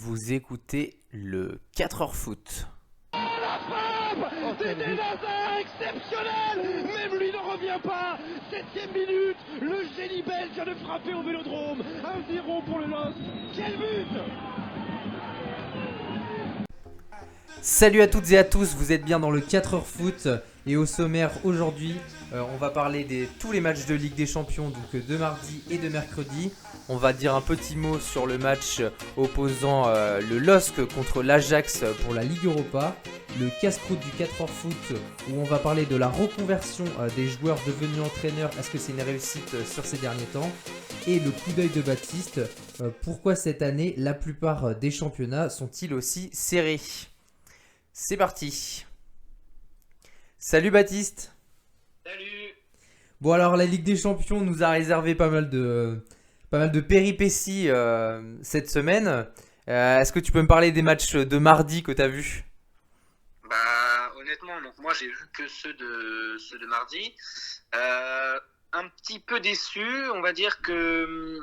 Vous écoutez le 4h foot. La frappe d'Eden Hazard exceptionnel. Même lui n'en revient pas. 7e minute, le génie belge vient de frapper au Vélodrome. 1-0 pour le LOSC. Quel but! Salut à toutes et à tous, vous êtes bien dans le 4h foot et au sommaire aujourd'hui on va parler de tous les matchs de Ligue des Champions, donc de mardi et de mercredi. On va dire un petit mot sur le match opposant le LOSC contre l'Ajax pour la Ligue Europa, le casse-croûte du 4h foot où on va parler de la reconversion des joueurs devenus entraîneurs, est-ce que c'est une réussite sur ces derniers temps, et le coup d'œil de Baptiste, pourquoi cette année la plupart des championnats sont-ils aussi serrés. C'est parti. Salut Baptiste. Salut. Bon alors la Ligue des Champions nous a réservé pas mal de péripéties cette semaine. Est-ce que tu peux me parler des matchs de mardi que tu as vus ? Bah honnêtement, donc moi j'ai vu que ceux de mardi. Un petit peu déçu, on va dire que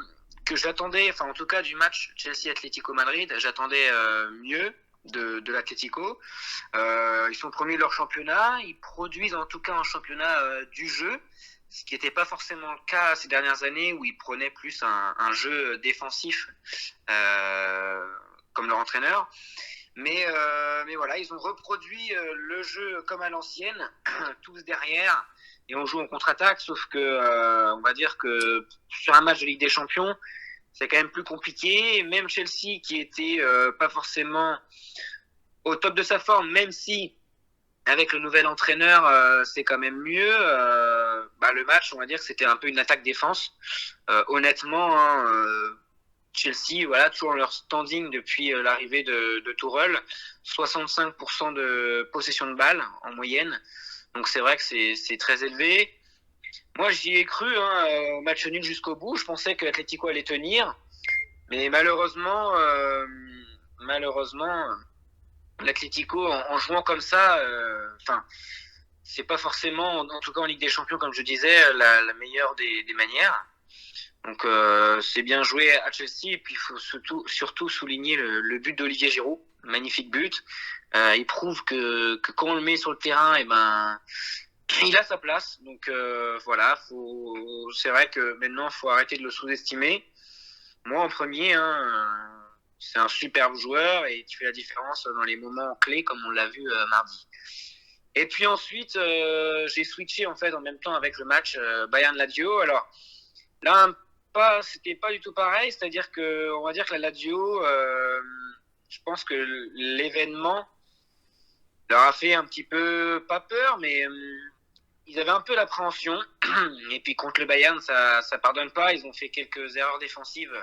j'attendais, enfin en tout cas du match Chelsea-Atlético Madrid, j'attendais mieux de l'Atlético. Ils sont premiers de leur championnat, ils produisent en tout cas un championnat du jeu, ce qui n'était pas forcément le cas ces dernières années où ils prenaient plus un jeu défensif comme leur entraîneur. Mais voilà, ils ont reproduit le jeu comme à l'ancienne, tous derrière, et on joue en contre-attaque, sauf que on va dire que sur un match de Ligue des Champions, c'est quand même plus compliqué. Et même Chelsea, qui était pas forcément au top de sa forme, même si avec le nouvel entraîneur, c'est quand même mieux. Le match, on va dire que c'était un peu une attaque-défense. Honnêtement, Chelsea, voilà, toujours leur standing depuis l'arrivée de Tuchel, 65% de possession de balle en moyenne. Donc c'est vrai que c'est très élevé. Moi, j'y ai cru au match nul jusqu'au bout. Je pensais que l'Atlético allait tenir, mais malheureusement, l'Atlético en jouant comme ça, c'est pas forcément, en tout cas en Ligue des Champions, comme je disais, la meilleure des manières. Donc c'est bien joué à Chelsea, et puis il faut surtout souligner le but d'Olivier Giroud, magnifique but. Il prouve que quand on le met sur le terrain, il a sa place. Donc voilà, c'est vrai que maintenant il faut arrêter de le sous-estimer. Moi en premier, c'est un superbe joueur et tu fais la différence dans les moments clés comme on l'a vu mardi. Et puis ensuite j'ai switché en fait en même temps avec le match Bayern-Lazio. Alors là c'était pas du tout pareil, c'est-à-dire que on va dire que la Lazio, je pense que l'événement leur a fait un petit peu pas peur, mais ils avaient un peu l'appréhension. Et puis contre le Bayern, ça pardonne pas. Ils ont fait quelques erreurs défensives.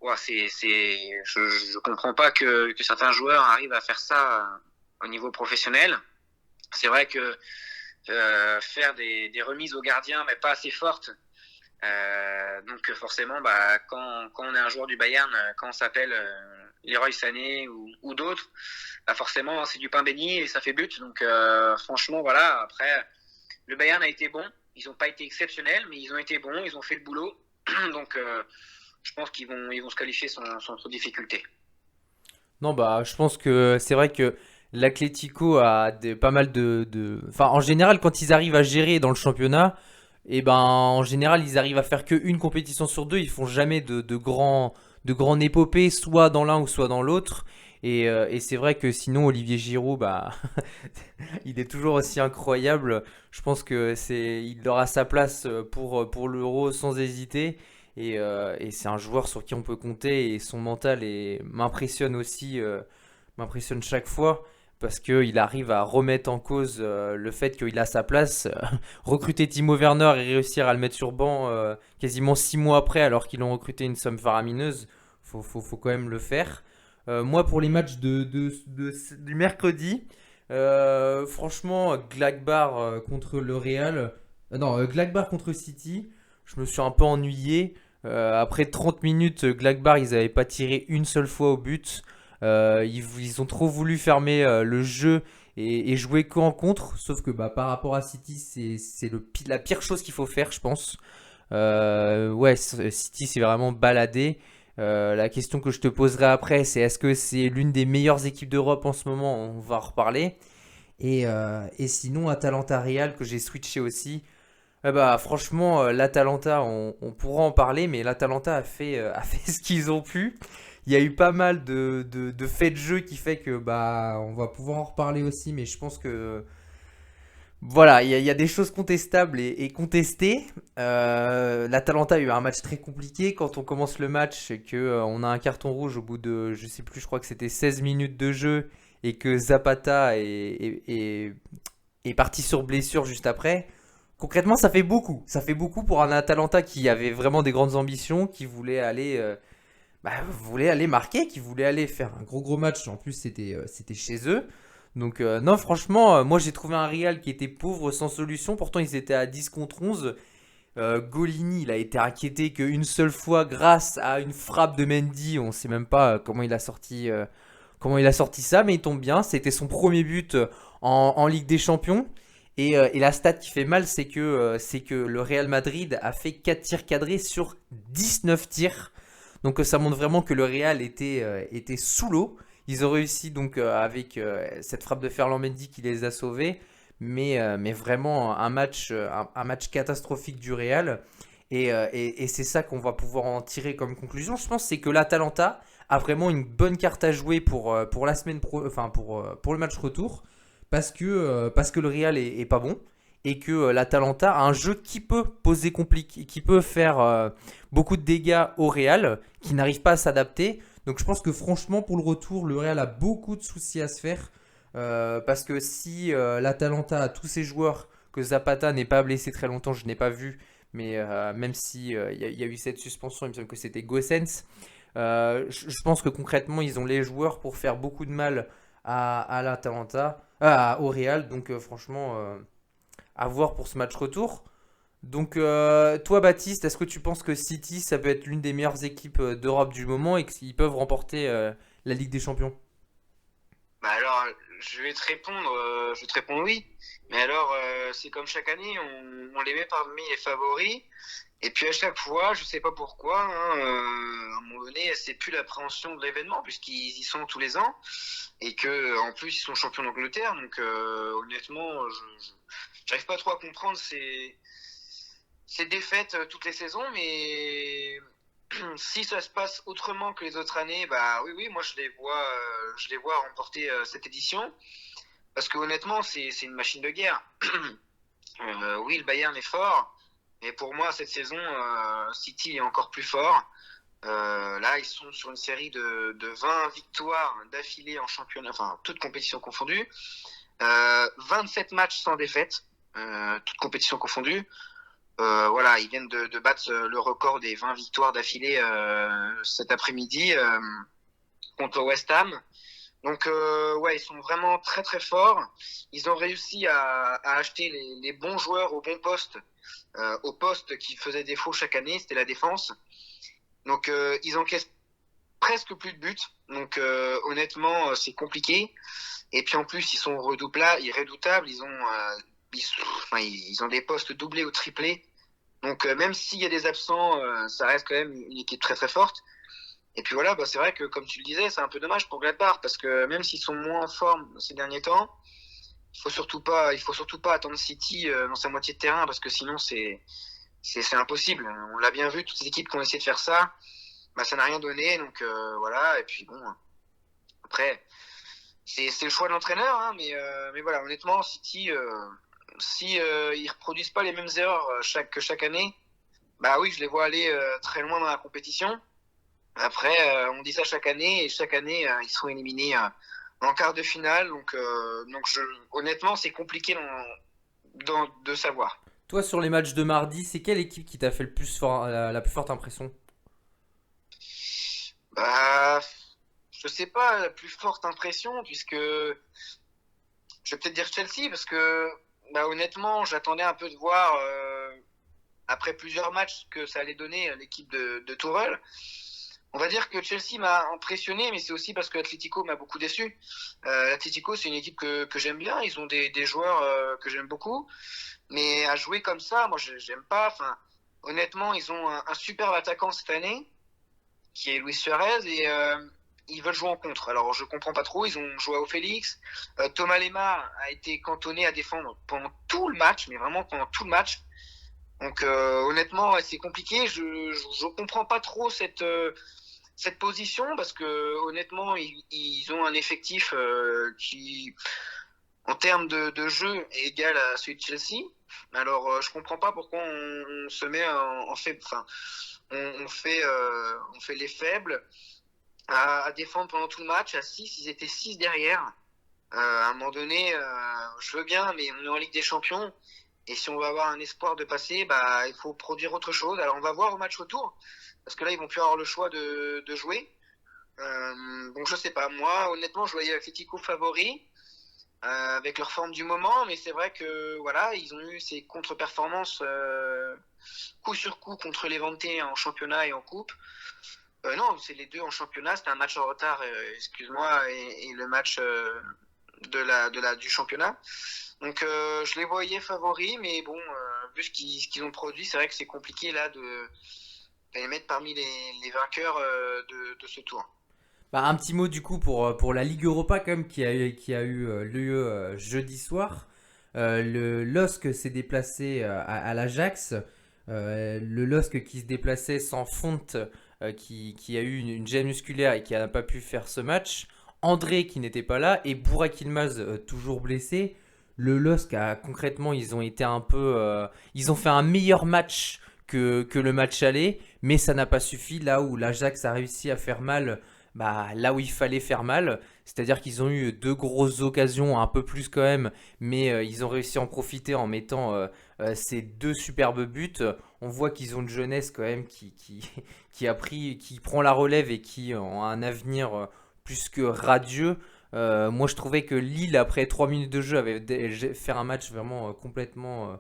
Ouais, je comprends pas que certains joueurs arrivent à faire ça au niveau professionnel. C'est vrai que faire des remises aux gardiens, mais pas assez fortes. Donc forcément, quand on est un joueur du Bayern, quand on s'appelle Leroy Sané ou d'autres, forcément c'est du pain béni et ça fait but. Donc franchement voilà, après le Bayern a été bon, ils n'ont pas été exceptionnels, mais ils ont été bons, ils ont fait le boulot. Donc je pense qu'ils vont se qualifier sans trop de difficulté. Non, je pense que c'est vrai que l'Atlético a pas mal Enfin, en général, quand ils arrivent à gérer dans le championnat, en général, ils arrivent à faire qu'une compétition sur deux. Ils font jamais de grands épopées, soit dans l'un ou soit dans l'autre. Et c'est vrai que sinon, Olivier Giroud, il est toujours aussi incroyable. Je pense que il aura sa place pour l'Euro sans hésiter. Et c'est un joueur sur qui on peut compter et son mental m'impressionne aussi, m'impressionne chaque fois parce qu'il arrive à remettre en cause le fait qu'il a sa place. Recruter Timo Werner et réussir à le mettre sur banc quasiment 6 mois après alors qu'ils l'ont recruté une somme faramineuse, faut quand même le faire. Moi pour les matchs du mercredi, franchement Gladbach contre le Real, Gladbach contre City, je me suis un peu ennuyé. Après 30 minutes, Gladbach, ils n'avaient pas tiré une seule fois au but. Ils ont trop voulu fermer le jeu et jouer qu'en contre. Sauf que par rapport à City, c'est la pire chose qu'il faut faire, je pense. City s'est vraiment baladé. La question que je te poserai après, c'est est-ce que c'est l'une des meilleures équipes d'Europe en ce moment? On va en reparler. Et sinon, Atalanta-Real, que j'ai switché aussi. Bah, franchement, l'Atalanta, on pourra en parler, mais l'Atalanta a fait ce qu'ils ont pu. Il y a eu pas mal de faits de jeu qui fait que bah, on va pouvoir en reparler aussi, mais je pense que voilà, il y a des choses contestables et contestées. L'Atalanta a eu un match très compliqué quand on commence le match et que on a un carton rouge au bout de, je sais plus, je crois que c'était 16 minutes de jeu et que Zapata est parti sur blessure juste après. Concrètement, ça fait beaucoup. Ça fait beaucoup pour un Atalanta qui avait vraiment des grandes ambitions, qui voulait aller marquer, qui voulait aller faire un gros match. En plus, c'était chez eux. Donc non, franchement, moi j'ai trouvé un Real qui était pauvre, sans solution. Pourtant, ils étaient à 10 contre 11. Golini, il a été inquiété qu'une seule fois grâce à une frappe de Mendy. On ne sait même pas comment il a sorti ça, mais il tombe bien. C'était son premier but en Ligue des Champions. Et la stat qui fait mal, c'est que le Real Madrid a fait 4 tirs cadrés sur 19 tirs. Donc ça montre vraiment que le Real était sous l'eau. Ils ont réussi donc avec cette frappe de Ferland Mendy qui les a sauvés. Mais vraiment un match catastrophique du Real. Et c'est ça qu'on va pouvoir en tirer comme conclusion. Je pense c'est que l'Atalanta a vraiment une bonne carte à jouer pour la semaine enfin pour le match retour. Parce que le Real est pas bon. Et que l'Atalanta a un jeu qui peut poser compliqué, qui peut faire beaucoup de dégâts au Real, qui n'arrive pas à s'adapter. Donc je pense que franchement pour le retour, le Real a beaucoup de soucis à se faire. Parce que si l'Atalanta a tous ses joueurs, que Zapata n'est pas blessé très longtemps, je n'ai pas vu, mais même si y a eu cette suspension, il me semble que c'était Gossens. Je pense que concrètement, ils ont les joueurs pour faire beaucoup de mal à l'Atalanta, au Real. Donc franchement, à voir pour ce match retour. Donc toi, Baptiste, est-ce que tu penses que City, ça peut être l'une des meilleures équipes d'Europe du moment et qu'ils peuvent remporter la Ligue des Champions? Bah alors, je vais te répondre oui. Mais alors, c'est comme chaque année, on les met parmi les favoris. Et puis à chaque fois, je sais pas pourquoi, hein, à un moment donné, c'est plus l'appréhension de l'événement puisqu'ils y sont tous les ans et que en plus ils sont champions d'Angleterre. Donc honnêtement, j'arrive pas trop à comprendre ces défaites toutes les saisons, mais si ça se passe autrement que les autres années, bah oui, moi je les vois remporter cette édition parce que honnêtement, c'est une machine de guerre. Oui, le Bayern est fort, mais pour moi cette saison, City est encore plus fort. Là, ils sont sur une série de 20 victoires d'affilée en championnat, enfin toutes compétitions confondues. 27 matchs sans défaite, toutes compétitions confondues. Voilà, ils viennent de battre le record des 20 victoires d'affilée cet après-midi contre West Ham. Donc ouais, ils sont vraiment très très forts. Ils ont réussi à acheter les bons joueurs au bon poste, au poste qui faisait défaut chaque année, c'était la défense. Donc ils encaissent presque plus de buts. Donc honnêtement, c'est compliqué. Et puis en plus, ils sont redoutables. Ils ont des postes doublés ou triplés. Donc même s'il y a des absents, ça reste quand même une équipe très très forte. Et puis voilà, bah, c'est vrai que comme tu le disais, c'est un peu dommage pour Gladbach parce que même s'ils sont moins en forme ces derniers temps, il faut surtout pas attendre City dans sa moitié de terrain parce que sinon c'est impossible. On l'a bien vu, toutes les équipes qui ont essayé de faire ça, bah ça n'a rien donné. Donc voilà. Et puis bon, après c'est le choix de l'entraîneur, hein, mais voilà, honnêtement, City, si ils reproduisent pas les mêmes erreurs que chaque année, bah oui, je les vois aller très loin dans la compétition. Après, on dit ça chaque année et chaque année ils sont éliminés en quart de finale. Donc honnêtement, c'est compliqué de savoir. Toi, sur les matchs de mardi, c'est quelle équipe qui t'a fait la plus forte impression? Bah, je sais pas la plus forte impression puisque je vais peut-être dire Chelsea parce que bah, honnêtement, j'attendais un peu de voir après plusieurs matchs que ça allait donner l'équipe de Tourelle. On va dire que Chelsea m'a impressionné, mais c'est aussi parce que l'Atlético m'a beaucoup déçu. L'Atlético, c'est une équipe que j'aime bien. Ils ont des joueurs que j'aime beaucoup. Mais à jouer comme ça, moi, j'aime pas. Enfin, honnêtement, ils ont un superbe attaquant cette année qui est Luis Suarez, et ils veulent jouer en contre. Alors je comprends pas trop, ils ont Joao Félix, Thomas Lemar a été cantonné à défendre pendant tout le match, mais vraiment pendant tout le match. Donc honnêtement, c'est compliqué. Je comprends pas trop cette position parce que honnêtement, ils ont un effectif qui, en termes de jeu, est égal à celui de Chelsea. Alors je comprends pas pourquoi on se met en fait, enfin, on fait les faibles à défendre pendant tout le match. À 6, ils étaient 6 derrière. À un moment donné, je veux bien, mais on est en Ligue des Champions. Et si on veut avoir un espoir de passer, bah, il faut produire autre chose. Alors on va voir au match retour, parce que là, ils vont plus avoir le choix de jouer. Donc je sais pas. Moi, honnêtement, je voyais Atletico favori avec leur forme du moment, mais c'est vrai que voilà, ils ont eu ces contre-performances coup sur coup contre Levante en championnat et en coupe. Non, c'est les deux en championnat. C'était un match en retard, excuse-moi, et le match du championnat. Donc je les voyais favoris, mais bon, vu ce qu'ils ont produit, c'est vrai que c'est compliqué là de les mettre parmi les vainqueurs de ce tour. Bah, un petit mot du coup pour la Ligue Europa quand même qui a eu lieu jeudi soir. Le LOSC s'est déplacé à l'Ajax. Le LOSC qui se déplaçait sans Fonte qui a eu une gêne musculaire et qui n'a pas pu faire ce match. André qui n'était pas là et Burak Yılmaz toujours blessé. Le LOSC concrètement ils ont été un peu ils ont fait un meilleur match que le match aller, mais ça n'a pas suffi là où l'Ajax a réussi à faire mal, bah, là où il fallait faire mal. C'est-à-dire qu'ils ont eu deux grosses occasions, un peu plus quand même, mais ils ont réussi à en profiter en mettant ces deux superbes buts. On voit qu'ils ont une jeunesse quand même qui prend la relève et qui ont un avenir plus que radieux. Moi je trouvais que Lille, après 3 minutes de jeu, avait fait un match vraiment complètement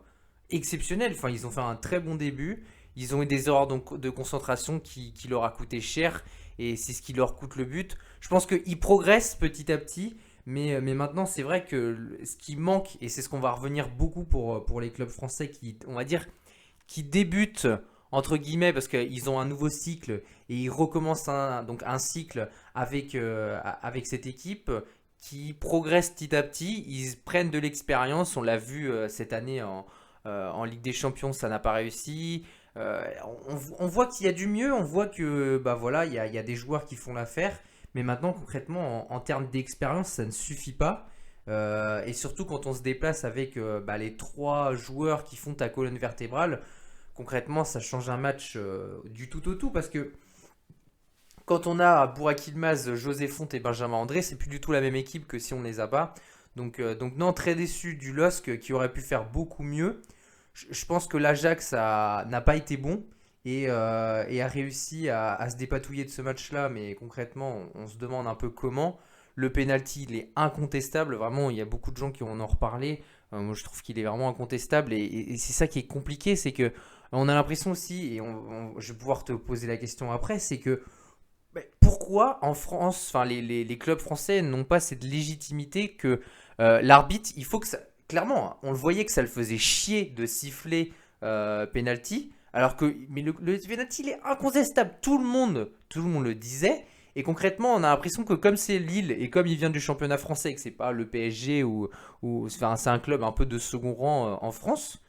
exceptionnel. Enfin, ils ont fait un très bon début. Ils ont eu des erreurs de concentration qui leur a coûté cher et c'est ce qui leur coûte le but. Je pense qu'ils progressent petit à petit, mais maintenant c'est vrai que ce qui manque, et c'est ce qu'on va revenir beaucoup pour les clubs français qui, on va dire, qui débutent entre guillemets parce qu'ils ont un nouveau cycle et ils recommencent donc un cycle avec cette équipe qui progresse petit à petit. Ils prennent de l'expérience, on l'a vu cette année en Ligue des Champions, ça n'a pas réussi. On voit qu'il y a du mieux, on voit que bah voilà, il y a des joueurs qui font l'affaire, mais maintenant concrètement en termes d'expérience, ça ne suffit pas. Et surtout quand on se déplace avec bah, les trois joueurs qui font ta colonne vertébrale, concrètement ça change un match du tout au tout parce que quand on a Burak Yılmaz, José Fonte et Benjamin André, c'est plus du tout la même équipe que si on les a pas. Donc non, très déçu du LOSC qui aurait pu faire beaucoup mieux. Je pense que l'Ajax n'a pas été bon et a réussi à se dépatouiller de ce match-là, mais concrètement, on se demande un peu comment. Le penalty, il est incontestable, vraiment, il y a beaucoup de gens qui en ont reparlé. Moi, je trouve qu'il est vraiment incontestable et c'est ça qui est compliqué, c'est que on a l'impression aussi, et je vais pouvoir te poser la question après, c'est que pourquoi en France, enfin les clubs français n'ont pas cette légitimité que l'arbitre, il faut que ça, clairement, hein, on le voyait que ça le faisait chier de siffler penalty, alors que mais le penalty il est incontestable, tout le monde le disait, et concrètement on a l'impression que comme c'est Lille et comme il vient du championnat français, et que c'est pas le PSG ou enfin, c'est un club un peu de second rang en France,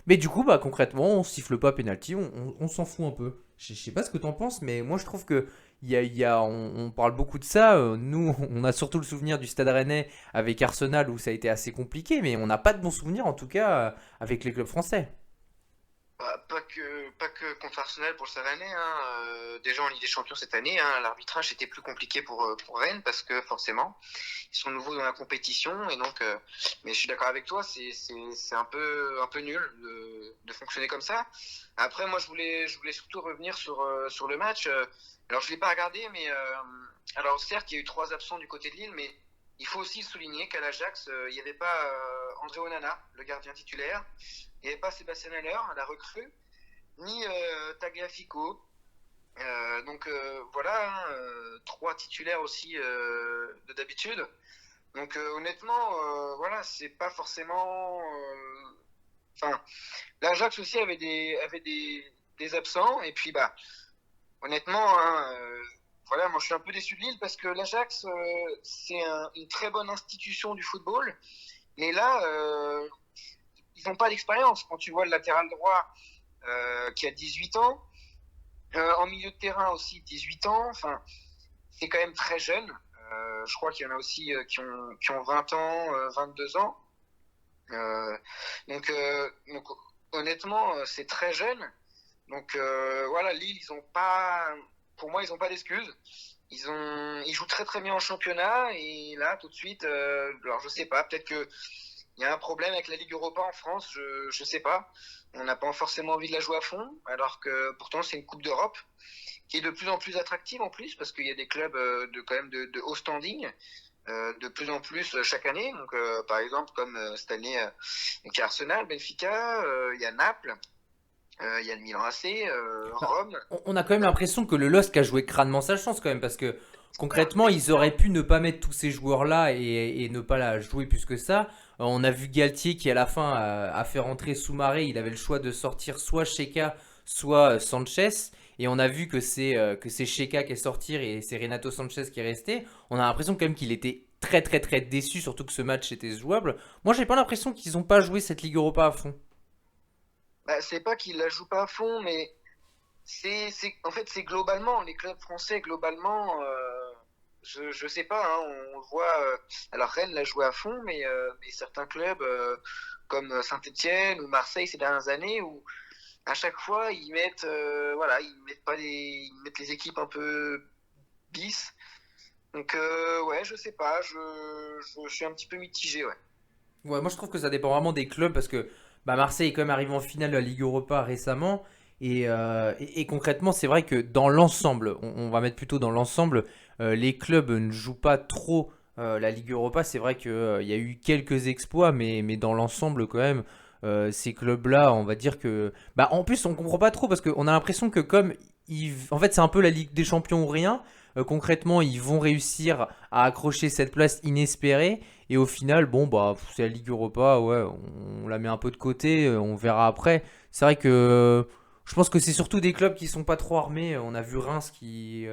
mais du coup bah concrètement on siffle pas penalty, on s'en fout un peu. Je sais pas ce que t'en penses, mais moi je trouve que on parle beaucoup de ça. Nous, on a surtout le souvenir du Stade Rennais avec Arsenal où ça a été assez compliqué, mais on n'a pas de bons souvenirs en tout cas avec les clubs français. Bah, pas que contre Arsenal pour le Stade Rennais, hein. Déjà en Ligue des Champions cette année, hein, l'arbitrage était plus compliqué pour Rennes parce que forcément ils sont nouveaux dans la compétition et donc. Mais je suis d'accord avec toi, c'est un peu nul de fonctionner comme ça. Après, moi je voulais surtout revenir sur le match. Alors je l'ai pas regardé, mais alors certes il y a eu 3 absents du côté de Lille, mais il faut aussi souligner qu'à l'Ajax il n'y avait pas André Onana, le gardien titulaire. Il n'y avait pas Sébastien Haller, la recrue, ni Tagliafico. Donc voilà, hein, 3 titulaires aussi de d'habitude. Donc honnêtement, voilà, c'est pas forcément. Enfin, l'Ajax aussi avait des absents et puis bah honnêtement, hein, voilà, moi je suis un peu déçu de Lille parce que l'Ajax, c'est une très bonne institution du football. Mais là, ils n'ont pas d'expérience. Quand tu vois le latéral droit qui a 18 ans, en milieu de terrain aussi 18 ans, enfin, c'est quand même très jeune. Je crois qu'il y en a aussi qui ont 20 ans, 22 ans. Euh, donc honnêtement, c'est très jeune. Donc voilà, Lille, pour moi, ils n'ont pas d'excuses. Ils jouent très très bien en championnat et là, tout de suite, alors je sais pas, peut-être que il y a un problème avec la Ligue Europa en France, je sais pas. On n'a pas forcément envie de la jouer à fond, alors que pourtant c'est une Coupe d'Europe qui est de plus en plus attractive en plus, parce qu'il y a des clubs quand même de haut standing, de plus en plus chaque année. Donc par exemple comme cette année, il y a Arsenal, Benfica, il y a Naples, il y a le Milan AC, Bah, Rome. on a quand même l'impression que le LOSC a joué crânement sa chance quand même, parce que concrètement, ils auraient pu ne pas mettre tous ces joueurs-là et ne pas la jouer plus que ça. On a vu Galtier qui à la fin a fait rentrer Soumaré, il avait le choix de sortir soit Sheka, soit Sanchez. Et on a vu que c'est Sheka qui est sorti et c'est Renato Sanchez qui est resté. On a l'impression quand même qu'il était très très très déçu, surtout que ce match était jouable. Moi, j'ai pas l'impression qu'ils ont pas joué cette Ligue Europa à fond. Bah, c'est pas qu'ils la jouent pas à fond, mais en fait, c'est globalement, les clubs français, globalement, je sais pas, hein, on le voit, alors Rennes l'a joué à fond, mais certains clubs, comme Saint-Étienne ou Marseille ces dernières années, où à chaque fois, voilà, ils mettent les équipes un peu bis. Donc, ouais, je sais pas, je suis un petit peu mitigé, ouais. Ouais, moi je trouve que ça dépend vraiment des clubs parce que bah, Marseille est quand même arrivé en finale de la Ligue Europa récemment. Et concrètement, c'est vrai que dans l'ensemble, on va mettre plutôt dans l'ensemble, les clubs ne jouent pas trop la Ligue Europa. C'est vrai qu'il y a eu quelques exploits, mais dans l'ensemble, quand même, ces clubs-là, on va dire que. Bah, en plus, on comprend pas trop parce qu'on a l'impression que, comme. En fait, c'est un peu la Ligue des Champions ou rien. Concrètement, ils vont réussir à accrocher cette place inespérée. Et au final, bon, bah, c'est la Ligue Europa, ouais, on la met un peu de côté, on verra après. C'est vrai que je pense que c'est surtout des clubs qui sont pas trop armés. On a vu Reims qui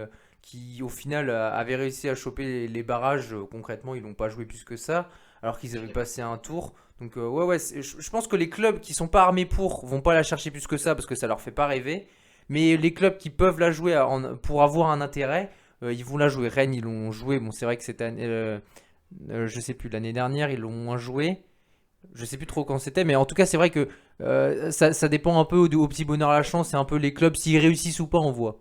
au final, avait réussi à choper les barrages. Concrètement, ils n'ont pas joué plus que ça, alors qu'ils avaient passé un tour. Donc, ouais, ouais, je pense que les clubs qui sont pas armés pour vont pas la chercher plus que ça parce que ça leur fait pas rêver. Mais les clubs qui peuvent la jouer pour avoir un intérêt, ils vont la jouer. Rennes, ils l'ont joué. Bon, c'est vrai que cette année. Je sais plus, l'année dernière, ils l'ont moins joué. Je sais plus trop quand c'était, mais en tout cas, c'est vrai que ça dépend un peu au petit bonheur à la chance. C'est un peu les clubs, s'ils réussissent ou pas, on voit.